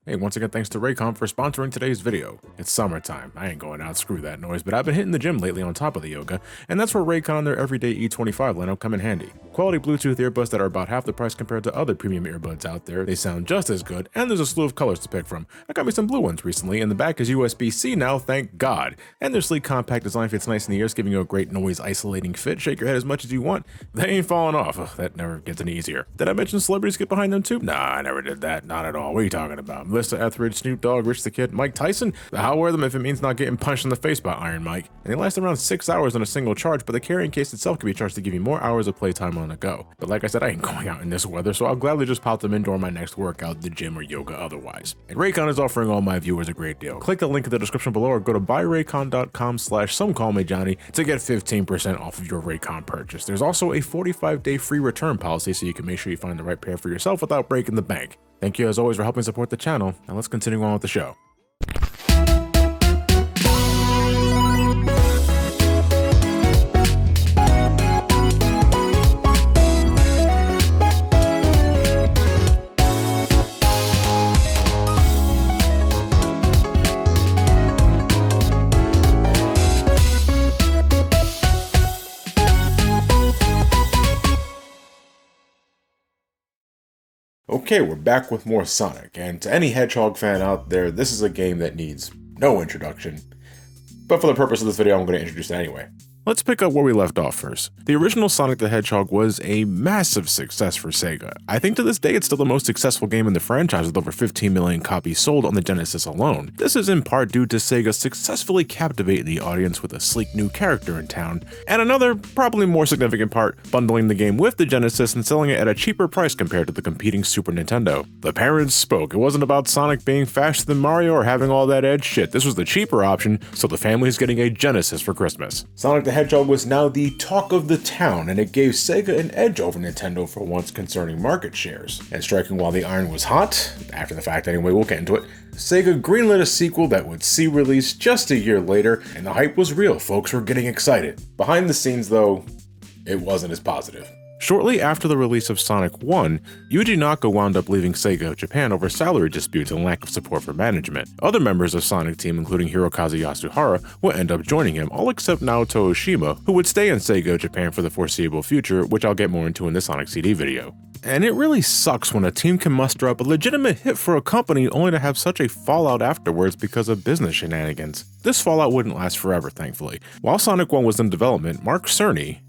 Hey, once again, thanks to Raycon for sponsoring today's video. It's summertime. I ain't going out, screw that noise, but I've been hitting the gym lately on top of the yoga, and that's where Raycon and their everyday E25 lineup come in handy. Quality Bluetooth earbuds that are about half the price compared to other premium earbuds out there. They sound just as good, and there's a slew of colors to pick from. I got me some blue ones recently, and the back is USB-C now, thank God. And their sleek compact design fits nice in the ears, giving you a great noise isolating fit. Shake your head as much as you want. They ain't falling off. Ugh, that never gets any easier. Did I mention celebrities get behind them too? Nah, I never did that. Not at all. What are you talking about? Melissa Etheridge, Snoop Dogg, Rich the Kid, Mike Tyson? I'll wear them if it means not getting punched in the face by Iron Mike. And they last around 6 hours on a single charge, but the carrying case itself can be charged to give you more hours of playtime on the go. But like I said, I ain't going out in this weather, so I'll gladly just pop them in during my next workout, the gym or yoga otherwise. And Raycon is offering all my viewers a great deal. Click the link in the description below or go to buyraycon.com/somecallmejohnny to get 15% off of your Raycon purchase. There's also a 45-day free return policy, so you can make sure you find the right pair for yourself without breaking the bank. Thank you as always for helping support the channel. Now let's continue on with the show. Okay, we're back with more Sonic, and to any Hedgehog fan out there, this is a game that needs no introduction. But for the purpose of this video, I'm going to introduce it anyway. Let's pick up where we left off first. The original Sonic the Hedgehog was a massive success for SEGA. I think to this day it's still the most successful game in the franchise with over 15 million copies sold on the Genesis alone. This is in part due to SEGA successfully captivating the audience with a sleek new character in town, and another, probably more significant part, bundling the game with the Genesis and selling it at a cheaper price compared to the competing Super Nintendo. The parents spoke. It wasn't about Sonic being faster than Mario or having all that edge shit. This was the cheaper option, so the family's getting a Genesis for Christmas. Sonic the Hedgehog was now the talk of the town, and it gave SEGA an edge over Nintendo for once concerning market shares. And striking while the iron was hot, after the fact anyway, we'll get into it, SEGA greenlit a sequel that would see release just a year later, and the hype was real. Folks were getting excited. Behind the scenes though, it wasn't as positive. Shortly after the release of Sonic 1, Yuji Naka wound up leaving SEGA Japan over salary disputes and lack of support for management. Other members of Sonic team, including Hirokazu Yasuhara, would end up joining him, all except Naoto Oshima, who would stay in SEGA Japan for the foreseeable future, which I'll get more into in the Sonic CD video. And it really sucks when a team can muster up a legitimate hit for a company only to have such a fallout afterwards because of business shenanigans. This fallout wouldn't last forever, thankfully. While Sonic 1 was in development, Mark Cerny,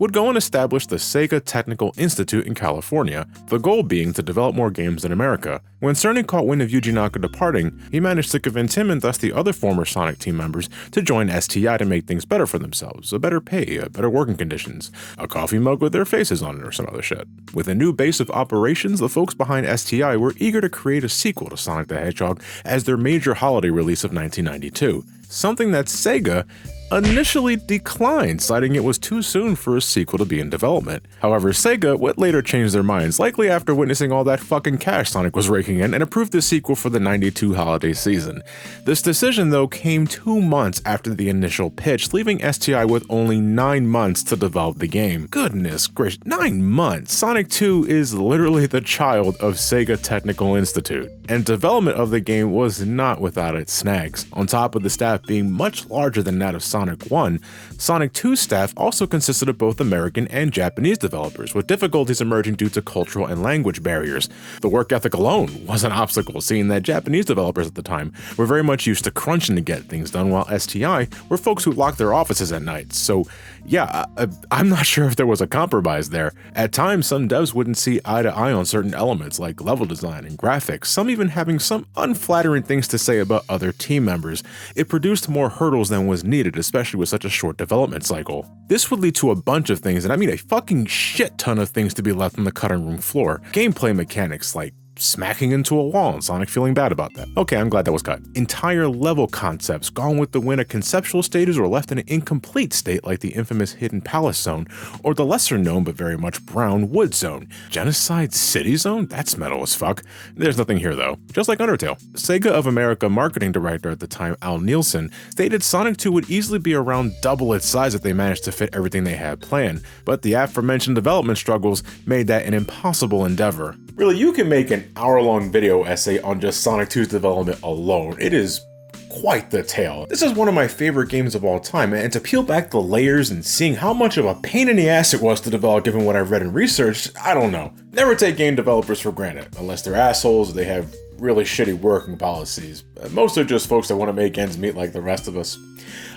would go and establish the SEGA Technical Institute in California, the goal being to develop more games in America. When Cerny caught wind of Yuji Naka departing, he managed to convince him and thus the other former Sonic team members to join STI to make things better for themselves, a better pay, better working conditions, a coffee mug with their faces on it or some other shit. With a new base of operations, the folks behind STI were eager to create a sequel to Sonic the Hedgehog as their major holiday release of 1992, something that SEGA initially declined, citing it was too soon for a sequel to be in development. However, SEGA would later change their minds, likely after witnessing all that fucking cash Sonic was raking in, and approved the sequel for the 92 holiday season. This decision, though, came 2 months after the initial pitch, leaving STI with only 9 months to develop the game. Goodness gracious, 9 months! Sonic 2 is literally the child of SEGA Technical Institute, and development of the game was not without its snags. On top of the staff being much larger than that of Sonic 1, Sonic 2 staff also consisted of both American and Japanese developers, with difficulties emerging due to cultural and language barriers. The work ethic alone was an obstacle, seeing that Japanese developers at the time were very much used to crunching to get things done, while STI were folks who locked their offices at night. So yeah, I'm not sure if there was a compromise there. At times, some devs wouldn't see eye to eye on certain elements like level design and graphics, some even having some unflattering things to say about other team members. It produced more hurdles than was needed, especially with such a short development cycle. This would lead to a bunch of things, and I mean a fucking shit ton of things to be left on the cutting room floor. Gameplay mechanics like smacking into a wall and Sonic feeling bad about that. Okay, I'm glad that was cut. Entire level concepts gone with the wind at conceptual stages or left in an incomplete state like the infamous Hidden Palace Zone, or the lesser known but very much brown Wood Zone. Genocide City Zone? That's metal as fuck. There's nothing here though. Just like Undertale. SEGA of America marketing director at the time, Al Nielsen, stated Sonic 2 would easily be around double its size if they managed to fit everything they had planned, but the aforementioned development struggles made that an impossible endeavor. Really, you can make an an hour-long video essay on just Sonic 2's development alone. It is quite the tale. This is one of my favorite games of all time, and to peel back the layers and seeing how much of a pain in the ass it was to develop given what I've read and researched, I don't know. Never take game developers for granted, unless they're assholes or they have really shitty working policies. Most are just folks that want to make ends meet like the rest of us.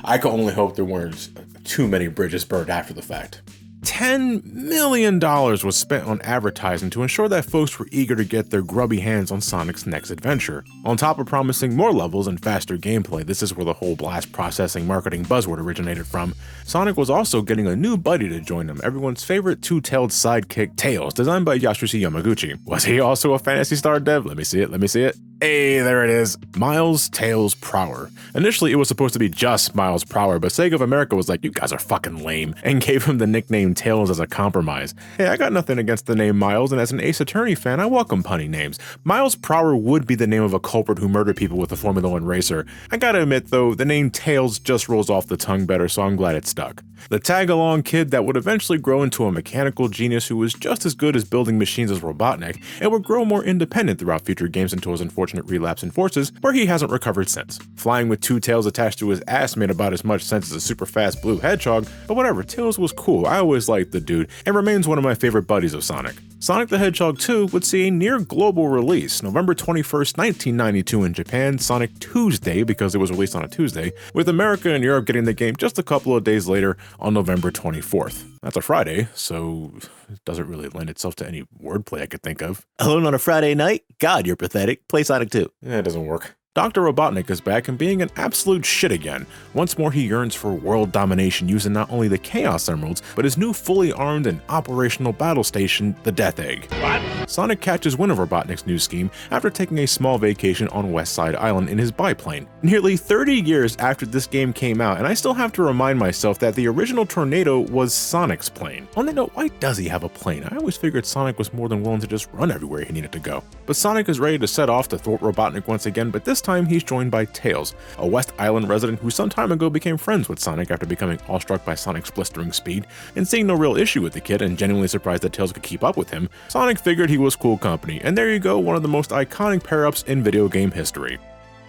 I can only hope there weren't too many bridges burned after the fact. $10 million was spent on advertising to ensure that folks were eager to get their grubby hands on Sonic's next adventure. On top of promising more levels and faster gameplay, this is where the whole blast processing marketing buzzword originated from, Sonic was also getting a new buddy to join him, everyone's favorite two-tailed sidekick, Tails, designed by Yasushi Yamaguchi. Was he also a Phantasy Star dev? Let me see it. Hey, there it is. Miles Tails Prower. Initially, it was supposed to be just Miles Prower, but Sega of America was like, you guys are fucking lame, and gave him the nickname Tails as a compromise. Hey, I got nothing against the name Miles, and as an Ace Attorney fan, I welcome punny names. Miles Prower would be the name of a culprit who murdered people with a Formula 1 racer. I gotta admit, though, the name Tails just rolls off the tongue better, so I'm glad it stuck. The tag-along kid that would eventually grow into a mechanical genius who was just as good as building machines as Robotnik, and would grow more independent throughout future games until his unfortunate relapse in Forces, where he hasn't recovered since. Flying with two tails attached to his ass made about as much sense as a super fast blue hedgehog, but whatever, Tails was cool, I always liked the dude, and remains one of my favorite buddies of Sonic. Sonic the Hedgehog 2 would see a near global release, November 21st, 1992 in Japan, Sonic Tuesday because it was released on a Tuesday, with America and Europe getting the game just a couple of days later on November 24th. That's a Friday, so it doesn't really lend itself to any wordplay I could think of. Alone on a Friday night? God, you're pathetic. Play Sonic 2. It doesn't work. Dr. Robotnik is back and being an absolute shit again. Once more, he yearns for world domination using not only the Chaos Emeralds, but his new fully armed and operational battle station, the Death Egg. What? Sonic catches wind of Robotnik's new scheme after taking a small vacation on West Side Island in his biplane. Nearly 30 years after this game came out, and I still have to remind myself that the original Tornado was Sonic's plane. On that note, why does he have a plane? I always figured Sonic was more than willing to just run everywhere he needed to go. But Sonic is ready to set off to thwart Robotnik once again, but this time he's joined by Tails, a West Island resident who some time ago became friends with Sonic after becoming awestruck by Sonic's blistering speed, and seeing no real issue with the kid and genuinely surprised that Tails could keep up with him, Sonic figured he was cool company, and there you go, one of the most iconic pair-ups in video game history.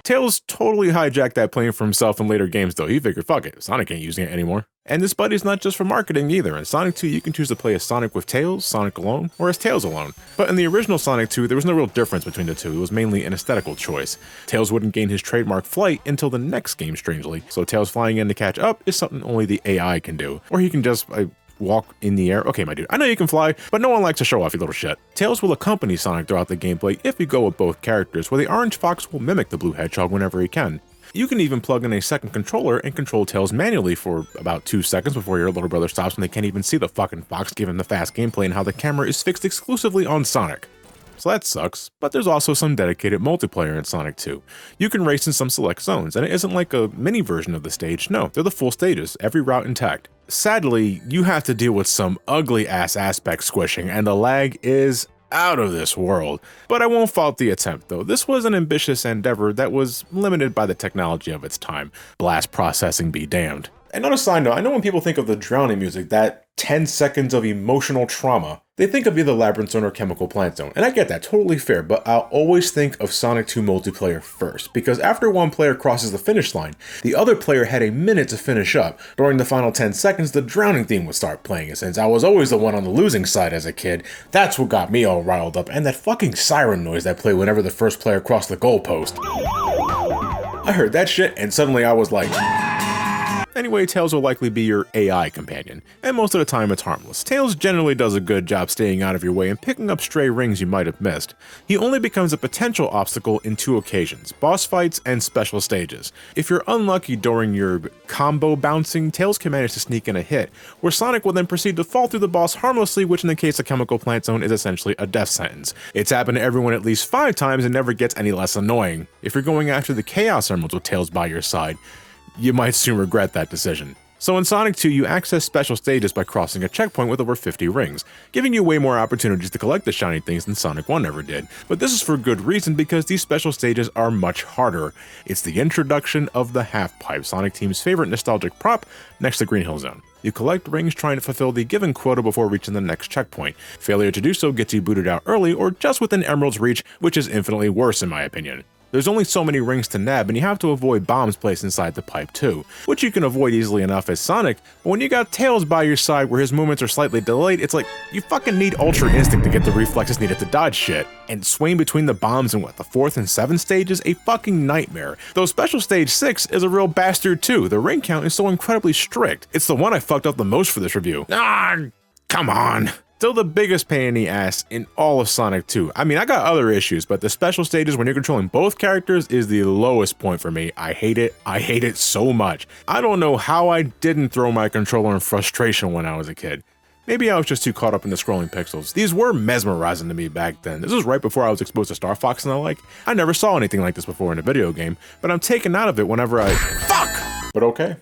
Tails totally hijacked that plane for himself in later games though. He figured, fuck it, Sonic ain't using it anymore. And this buddy's not just for marketing either. In Sonic 2, you can choose to play as Sonic with Tails, Sonic alone, or as Tails alone. But in the original Sonic 2, there was no real difference between the two. It was mainly an aesthetical choice. Tails wouldn't gain his trademark flight until the next game, strangely. So Tails flying in to catch up is something only the AI can do. Or he can just walk in the air. Okay, my dude, I know you can fly, but no one likes to show off, you little shit. Tails will accompany Sonic throughout the gameplay if you go with both characters, where the orange fox will mimic the blue hedgehog whenever he can. You can even plug in a second controller and control Tails manually for about 2 seconds before your little brother stops when they can't even see the fucking fox given the fast gameplay and how the camera is fixed exclusively on Sonic. So that sucks, but there's also some dedicated multiplayer in Sonic 2. You can race in some select zones, and it isn't like a mini version of the stage, no, they're the full stages, every route intact. Sadly, you have to deal with some ugly ass aspect squishing, and the lag is out of this world. But I won't fault the attempt though. This was an ambitious endeavor that was limited by the technology of its time. Blast processing be damned. And on a side note, I know when people think of the drowning music, that 10 seconds of emotional trauma, they think of either Labyrinth Zone or Chemical Plant Zone. And I get that, totally fair, but I'll always think of Sonic 2 multiplayer first, because after one player crosses the finish line, the other player had a minute to finish up. During the final 10 seconds, the drowning theme would start playing, and since I was always the one on the losing side as a kid, that's what got me all riled up, and that fucking siren noise that played whenever the first player crossed the goalpost. I heard that shit, and suddenly I was like... Anyway, Tails will likely be your AI companion, and most of the time it's harmless. Tails generally does a good job staying out of your way and picking up stray rings you might have missed. He only becomes a potential obstacle in 2 occasions, boss fights and special stages. If you're unlucky during your combo bouncing, Tails can manage to sneak in a hit, where Sonic will then proceed to fall through the boss harmlessly, which in the case of Chemical Plant Zone is essentially a death sentence. It's happened to everyone at least 5 times and never gets any less annoying. If you're going after the Chaos Emeralds with Tails by your side, you might soon regret that decision. So in Sonic 2, you access special stages by crossing a checkpoint with over 50 rings, giving you way more opportunities to collect the shiny things than Sonic 1 ever did. But this is for good reason, because these special stages are much harder. It's the introduction of the half-pipe, Sonic Team's favorite nostalgic prop, next to Green Hill Zone. You collect rings trying to fulfill the given quota before reaching the next checkpoint. Failure to do so gets you booted out early or just within Emerald's reach, which is infinitely worse in my opinion. There's only so many rings to nab, and you have to avoid bombs placed inside the pipe too, which you can avoid easily enough as Sonic, but when you got Tails by your side where his movements are slightly delayed, it's like, you fucking need Ultra Instinct to get the reflexes needed to dodge shit. And swaying between the bombs in the 4th and 7th stage is a fucking nightmare. Though Special Stage 6 is a real bastard too, the ring count is so incredibly strict. It's the one I fucked up the most for this review. Come on. Still the biggest pain in the ass in all of Sonic 2. I mean, I got other issues, but the special stages when you're controlling both characters is the lowest point for me. I hate it. I hate it so much. I don't know how I didn't throw my controller in frustration when I was a kid. Maybe I was just too caught up in the scrolling pixels. These were mesmerizing to me back then. This was right before I was exposed to Star Fox and the like. I never saw anything like this before in a video game, but I'm taken out of it whenever I— Fuck! But okay.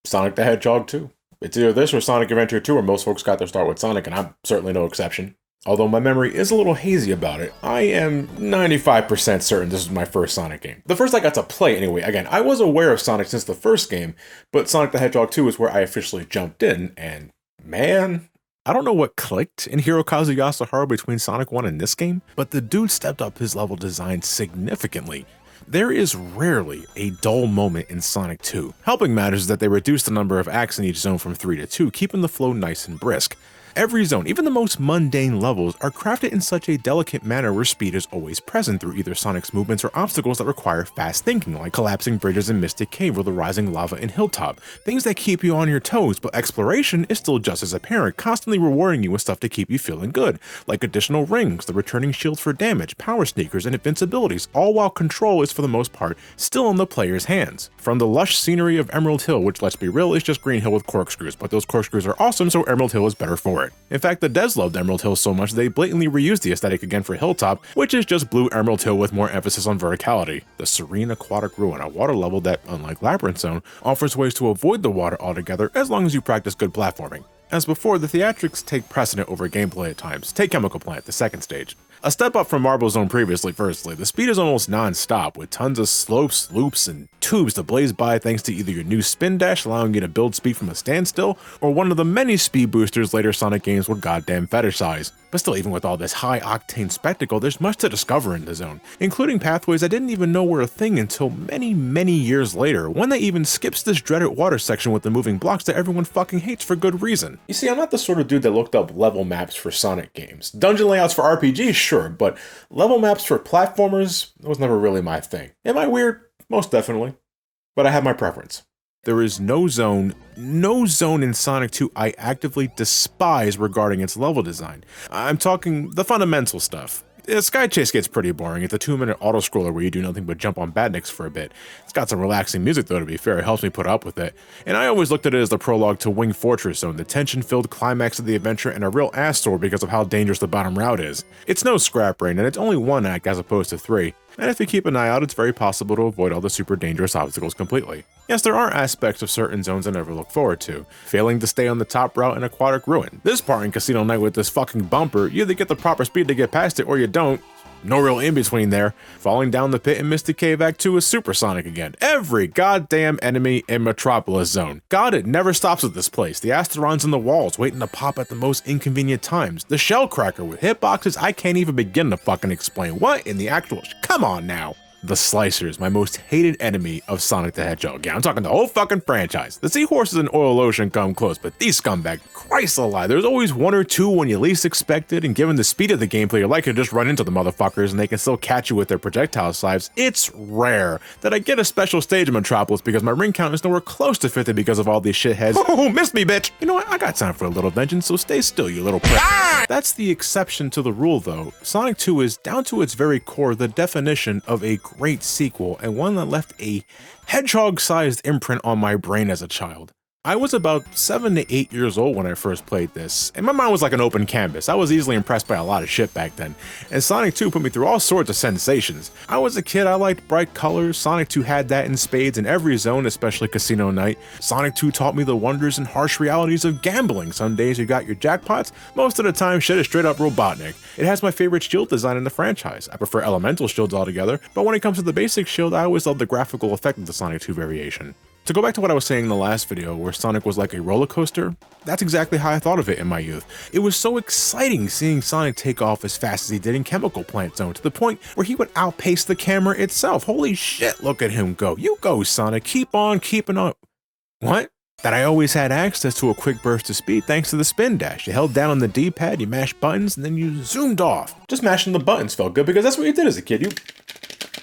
Sonic the Hedgehog 2. It's either this or Sonic Adventure 2, where most folks got their start with Sonic, and I'm certainly no exception. Although my memory is a little hazy about it, I am 95% certain this is my first Sonic game. The first I got to play anyway. Again, I was aware of Sonic since the first game, but Sonic the Hedgehog 2 is where I officially jumped in, and man, I don't know what clicked in Hirokazu Yasuharu between Sonic 1 and this game, but the dude stepped up his level design significantly. There is rarely a dull moment in Sonic 2. Helping matters is that they reduced the number of acts in each zone from 3 to 2, keeping the flow nice and brisk. Every zone, even the most mundane levels, are crafted in such a delicate manner where speed is always present through either Sonic's movements or obstacles that require fast thinking, like collapsing bridges in Mystic Cave or the rising lava in Hilltop. Things that keep you on your toes, but exploration is still just as apparent, constantly rewarding you with stuff to keep you feeling good, like additional rings, the returning shields for damage, power sneakers, and invincibilities, all while control is for the most part still in the player's hands. From the lush scenery of Emerald Hill, which let's be real is just Green Hill with corkscrews, but those corkscrews are awesome, so Emerald Hill is better for it. In fact, the devs loved Emerald Hill so much they blatantly reused the aesthetic again for Hilltop, which is just blue Emerald Hill with more emphasis on verticality. The serene aquatic ruin, a water level that, unlike Labyrinth Zone, offers ways to avoid the water altogether as long as you practice good platforming. As before, the theatrics take precedent over gameplay at times. Take Chemical Plant, the second stage. A step up from Marble Zone previously, firstly, the speed is almost non-stop, with tons of slopes, loops, and tubes to blaze by thanks to either your new spin dash allowing you to build speed from a standstill, or one of the many speed boosters later Sonic games would goddamn fetishize. But still, even with all this high-octane spectacle, there's much to discover in the zone, including pathways I didn't even know were a thing until many years later, one that even skips this dreaded water section with the moving blocks that everyone fucking hates for good reason. You see, I'm not the sort of dude that looked up level maps for Sonic games. Dungeon layouts for RPGs, sure, but level maps for platformers was never really my thing. Am I weird? Most definitely. But I have my preference. There is no zone in Sonic 2 I actively despise regarding its level design. I'm talking the fundamental stuff. Sky Chase gets pretty boring. It's a 2-minute auto-scroller where you do nothing but jump on badniks for a bit. It's got some relaxing music though, to be fair. It helps me put up with it. And I always looked at it as the prologue to Wing Fortress Zone, the tension-filled climax of the adventure and a real ass sore because of how dangerous the bottom route is. It's no scrap brain, and it's only one act as opposed to 3. And if you keep an eye out, it's very possible to avoid all the super dangerous obstacles completely. Yes, there are aspects of certain zones I never look forward to. Failing to stay on the top route in Aquatic Ruin. This part in Casino Night with this fucking bumper, you either get the proper speed to get past it or you don't. No real in-between there. Falling down the pit in Mystic Cave Act 2 is supersonic again. Every goddamn enemy in Metropolis Zone. God, it never stops at this place. The Asterons in the walls waiting to pop at the most inconvenient times. The Shell Cracker with hitboxes I can't even begin to fucking explain. What in the actual— come on now. The Slicers, my most hated enemy of Sonic the Hedgehog. Yeah, I'm talking the whole fucking franchise. The Seahorses and Oil Ocean come close, but these scumbags, Christ alive, there's always one or two when you least expect it, and given the speed of the gameplay, you're likely to just run into the motherfuckers and they can still catch you with their projectile slides. It's rare that I get a special stage in Metropolis because my ring count is nowhere close to 50 because of all these shitheads. Oh, missed me, bitch! You know what? I got time for a little vengeance, so stay still, you little prick. That's the exception to the rule, though. Sonic 2 is, down to its very core, the definition of a great sequel, and one that left a hedgehog-sized imprint on my brain as a child. I was about 7 to 8 years old when I first played this, and my mind was like an open canvas. I was easily impressed by a lot of shit back then, and Sonic 2 put me through all sorts of sensations. I was a kid, I liked bright colors. Sonic 2 had that in spades in every zone, especially Casino Night. Sonic 2 taught me the wonders and harsh realities of gambling. Some days you got your jackpots, most of the time shit is straight up Robotnik. It has my favorite shield design in the franchise. I prefer elemental shields altogether, but when it comes to the basic shield, I always love the graphical effect of the Sonic 2 variation. To go back to what I was saying in the last video, where Sonic was like a roller coaster, that's exactly how I thought of it in my youth. It was so exciting seeing Sonic take off as fast as he did in Chemical Plant Zone, to the point where he would outpace the camera itself. Holy shit, look at him go. You go, Sonic, keep on keeping on. What? That I always had access to a quick burst of speed thanks to the spin dash. You held down on the D-pad, you mashed buttons, and then you zoomed off. Just mashing the buttons felt good because that's what you did as a kid. You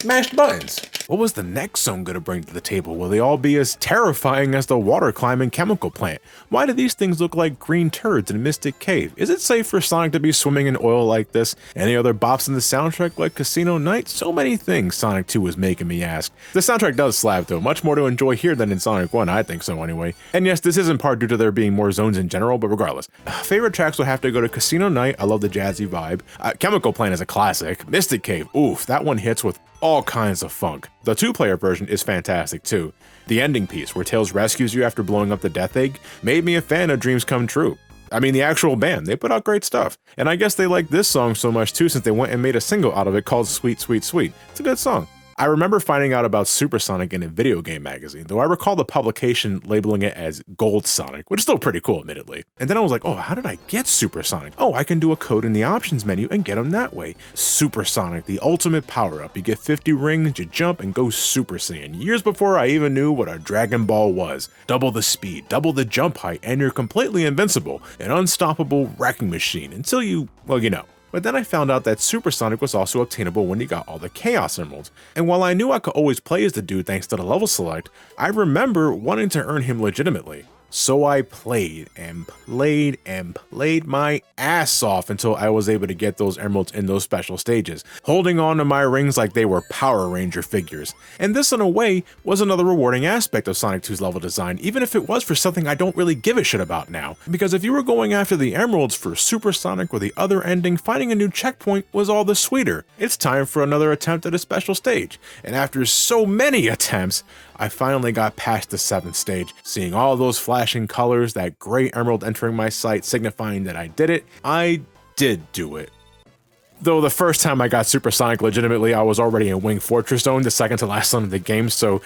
mashed buttons. What was the next zone gonna bring to the table? Will they all be as terrifying as the water climbing chemical plant? Why do these things look like green turds in a Mystic Cave? Is it safe for Sonic to be swimming in oil like this? Any other bops in the soundtrack like Casino Night? So many things Sonic 2 was making me ask. The soundtrack does slap though, much more to enjoy here than in Sonic 1, I think so anyway. And yes, this is in part due to there being more zones in general, but regardless. Favorite tracks will have to go to Casino Night, I love the jazzy vibe. Chemical Plant is a classic. Mystic Cave, oof, that one hits with all kinds of funk. The 2-player version is fantastic too. The ending piece, where Tails rescues you after blowing up the Death Egg, made me a fan of Dreams Come True. I mean, the actual band, they put out great stuff. And I guess they like this song so much too, since they went and made a single out of it called Sweet Sweet Sweet. It's a good song. I remember finding out about Super Sonic in a video game magazine, though I recall the publication labeling it as Gold Sonic, which is still pretty cool, admittedly. And then I was like, oh, how did I get Super Sonic? Oh, I can do a code in the options menu and get him that way. Super Sonic, the ultimate power-up. You get 50 rings, you jump, and go Super Saiyan. Years before I even knew what a Dragon Ball was. Double the speed, double the jump height, and you're completely invincible. An unstoppable wrecking machine, until you, well, you know. But then I found out that Super Sonic was also obtainable when you got all the Chaos Emeralds. And while I knew I could always play as the dude thanks to the level select, I remember wanting to earn him legitimately. So I played and played and played my ass off until I was able to get those emeralds in those special stages, holding on to my rings like they were Power Ranger figures. And this, in a way, was another rewarding aspect of Sonic 2's level design, even if it was for something I don't really give a shit about now. Because if you were going after the emeralds for Super Sonic or the other ending, finding a new checkpoint was all the sweeter. It's time for another attempt at a special stage. And after so many attempts, I finally got past the 7th stage, seeing all those flashing colors, that gray emerald entering my sight signifying that I did it. I did do it. Though the first time I got Super Sonic legitimately, I was already in Wing Fortress Zone, the second to last zone of the game, so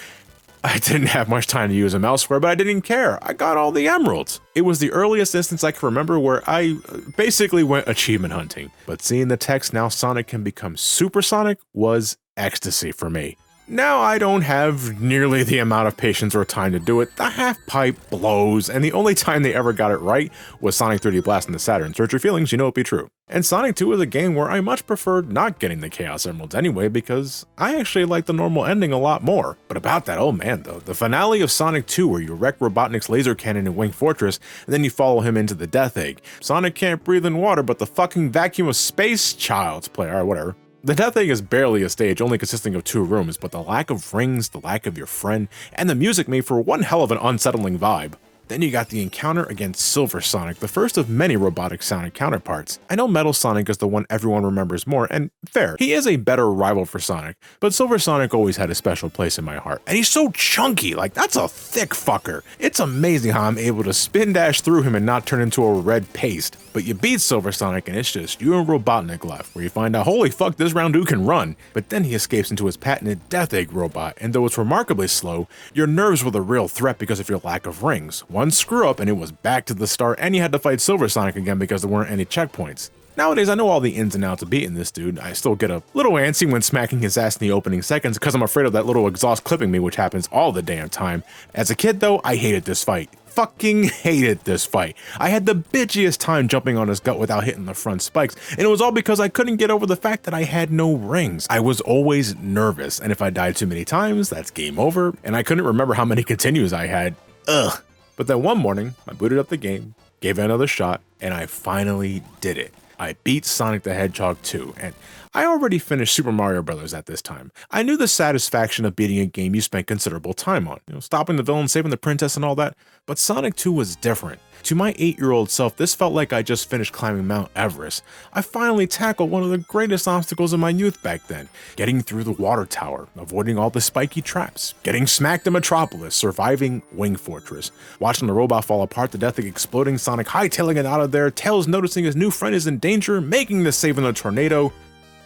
I didn't have much time to use them elsewhere, but I didn't care. I got all the emeralds. It was the earliest instance I can remember where I basically went achievement hunting. But seeing the text, now Sonic can become Super Sonic, was ecstasy for me. Now I don't have nearly the amount of patience or time to do it. The half pipe blows, and the only time they ever got it right was Sonic 3D Blast on the Saturn. Search your feelings, you know it'd be true. And Sonic 2 is a game where I much preferred not getting the Chaos Emeralds anyway, because I actually like the normal ending a lot more. But about that, oh man though, the finale of Sonic 2 where you wreck Robotnik's laser cannon in Wing Fortress, and then you follow him into the Death Egg. Sonic can't breathe in water, but the fucking vacuum of space, child's play, alright, whatever. The Death Egg is barely a stage, only consisting of 2 rooms, but the lack of rings, the lack of your friend, and the music made for one hell of an unsettling vibe. Then you got the encounter against Silver Sonic, the first of many robotic Sonic counterparts. I know Metal Sonic is the one everyone remembers more, and fair, he is a better rival for Sonic, but Silver Sonic always had a special place in my heart. And he's so chunky, like that's a thick fucker. It's amazing how I'm able to spin dash through him and not turn into a red paste. But you beat Silver Sonic and it's just you and Robotnik left, where you find out, holy fuck, this round dude can run. But then he escapes into his patented Death Egg robot, and though it's remarkably slow, your nerves were the real threat because of your lack of rings. One screw up and it was back to the start, and you had to fight Silver Sonic again because there weren't any checkpoints. Nowadays, I know all the ins and outs of beating this dude. I still get a little antsy when smacking his ass in the opening seconds because I'm afraid of that little exhaust clipping me, which happens all the damn time. As a kid though, I hated this fight. Fucking hated this fight. I had the bitchiest time jumping on his gut without hitting the front spikes, and it was all because I couldn't get over the fact that I had no rings. I was always nervous, and if I died too many times, that's game over, and I couldn't remember how many continues I had. Ugh. But then one morning, I booted up the game, gave it another shot, and I finally did it. I beat Sonic the Hedgehog 2, and I already finished Super Mario Bros. At this time. I knew the satisfaction of beating a game you spent considerable time on, stopping the villain, saving the princess and all that, but Sonic 2 was different. To my 8-year-old self, this felt like I just finished climbing Mount Everest. I finally tackled one of the greatest obstacles of my youth back then, getting through the water tower, avoiding all the spiky traps, getting smacked in Metropolis, surviving Wing Fortress, watching the robot fall apart to death, exploding Sonic hightailing it out of there, Tails noticing his new friend is in danger, making the save in the tornado.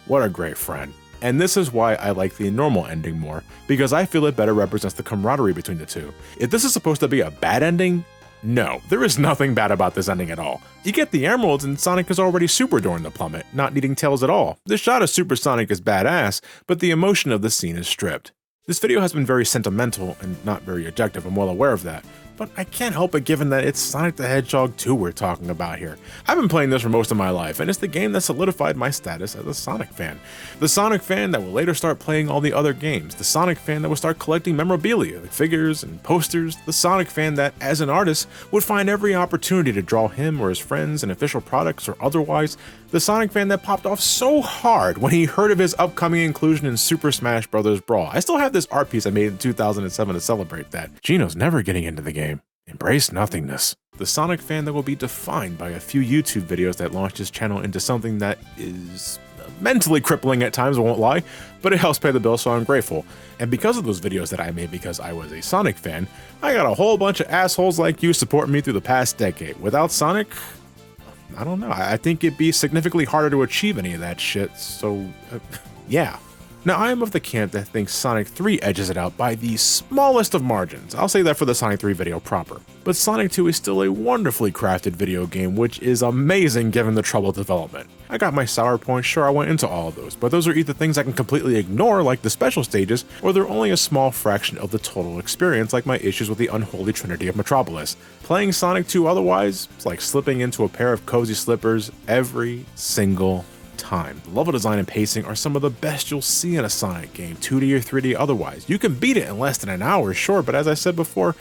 What a great friend. And this is why I like the normal ending more, because I feel it better represents the camaraderie between the two. If this is supposed to be a bad ending, no, there is nothing bad about this ending at all. You get the emeralds and Sonic is already super during the plummet, not needing Tails at all. The shot of Super Sonic is badass, but the emotion of the scene is stripped. This video has been very sentimental and not very objective, I'm well aware of that. But I can't help it given that it's Sonic the Hedgehog 2 we're talking about here. I've been playing this for most of my life, and it's the game that solidified my status as a Sonic fan. The Sonic fan that will later start playing all the other games. The Sonic fan that will start collecting memorabilia, like figures and posters. The Sonic fan that, as an artist, would find every opportunity to draw him or his friends in official products or otherwise. The Sonic fan that popped off so hard when he heard of his upcoming inclusion in Super Smash Bros. Brawl. I still have this art piece I made in 2007 to celebrate that. Gino's never getting into the game. Embrace nothingness. The Sonic fan that will be defined by a few YouTube videos that launched his channel into something that is mentally crippling at times, I won't lie, but it helps pay the bill, so I'm grateful. And because of those videos that I made because I was a Sonic fan, I got a whole bunch of assholes like you supporting me through the past decade. Without Sonic, I don't know, I think it'd be significantly harder to achieve any of that shit, so yeah. Now, I am of the camp that thinks Sonic 3 edges it out by the smallest of margins. I'll say that for the Sonic 3 video proper. But Sonic 2 is still a wonderfully crafted video game, which is amazing given the troubled development. I got my sour points, sure I went into all of those, but those are either things I can completely ignore, like the special stages, or they're only a small fraction of the total experience, like my issues with the unholy trinity of Metropolis. Playing Sonic 2 otherwise, it's like slipping into a pair of cozy slippers every single time. The level design and pacing are some of the best you'll see in a Sonic game, 2D or 3D otherwise. You can beat it in less than an hour, sure, but as I said before,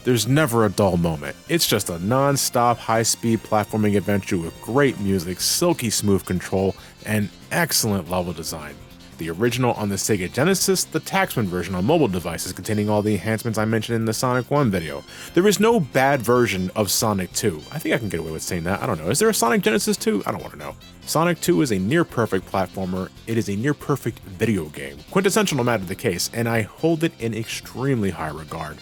there's never a dull moment. It's just a non-stop, high-speed platforming adventure with great music, silky smooth control, and excellent level design. The original on the SEGA Genesis, the Taxman version on mobile devices containing all the enhancements I mentioned in the Sonic 1 video. There is no bad version of Sonic 2. I think I can get away with saying that, I don't know. Is there a Sonic Genesis 2? I don't want to know. Sonic 2 is a near-perfect platformer, it is a near-perfect video game. Quintessential no matter the case, and I hold it in extremely high regard.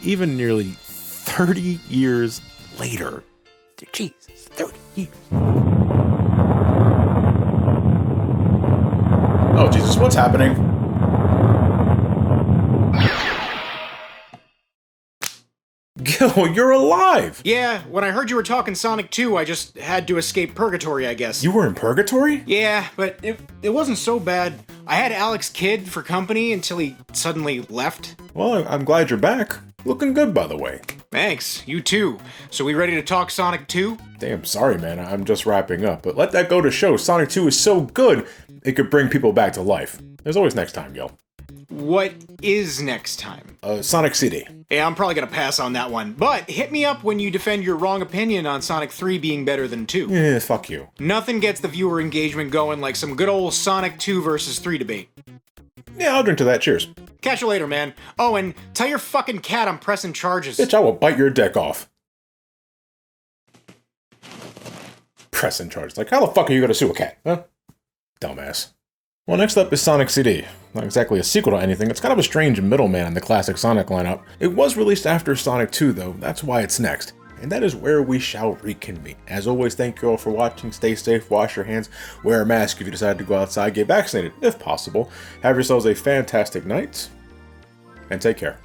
Even nearly 30 years later. Jesus, 30 years. Oh Jesus, what's happening? Gil, you're alive! Yeah, when I heard you were talking Sonic 2, I just had to escape purgatory, I guess. You were in purgatory? Yeah, but it wasn't so bad. I had Alex Kidd for company until he suddenly left. Well, I'm glad you're back. Looking good, by the way. Thanks, you too. So we ready to talk Sonic 2? Damn, sorry man, I'm just wrapping up, but let that go to show Sonic 2 is so good, it could bring people back to life. There's always next time, Gil. What is next time? Sonic CD. Yeah, I'm probably gonna pass on that one, but hit me up when you defend your wrong opinion on Sonic 3 being better than 2. Yeah, fuck you. Nothing gets the viewer engagement going like some good old Sonic 2 versus 3 debate. Yeah, I'll drink to that, cheers. Catch you later, man. Oh, and tell your fucking cat I'm pressing charges. Bitch, I will bite your dick off. Pressing charges. Like, how the fuck are you gonna sue a cat, huh? Dumbass. Well, next up is Sonic CD. Not exactly a sequel to anything, it's kind of a strange middleman in the classic Sonic lineup. It was released after Sonic 2 though, that's why it's next. And that is where we shall reconvene. As always, thank you all for watching, stay safe, wash your hands, wear a mask if you decide to go outside, get vaccinated if possible. Have yourselves a fantastic night, and take care.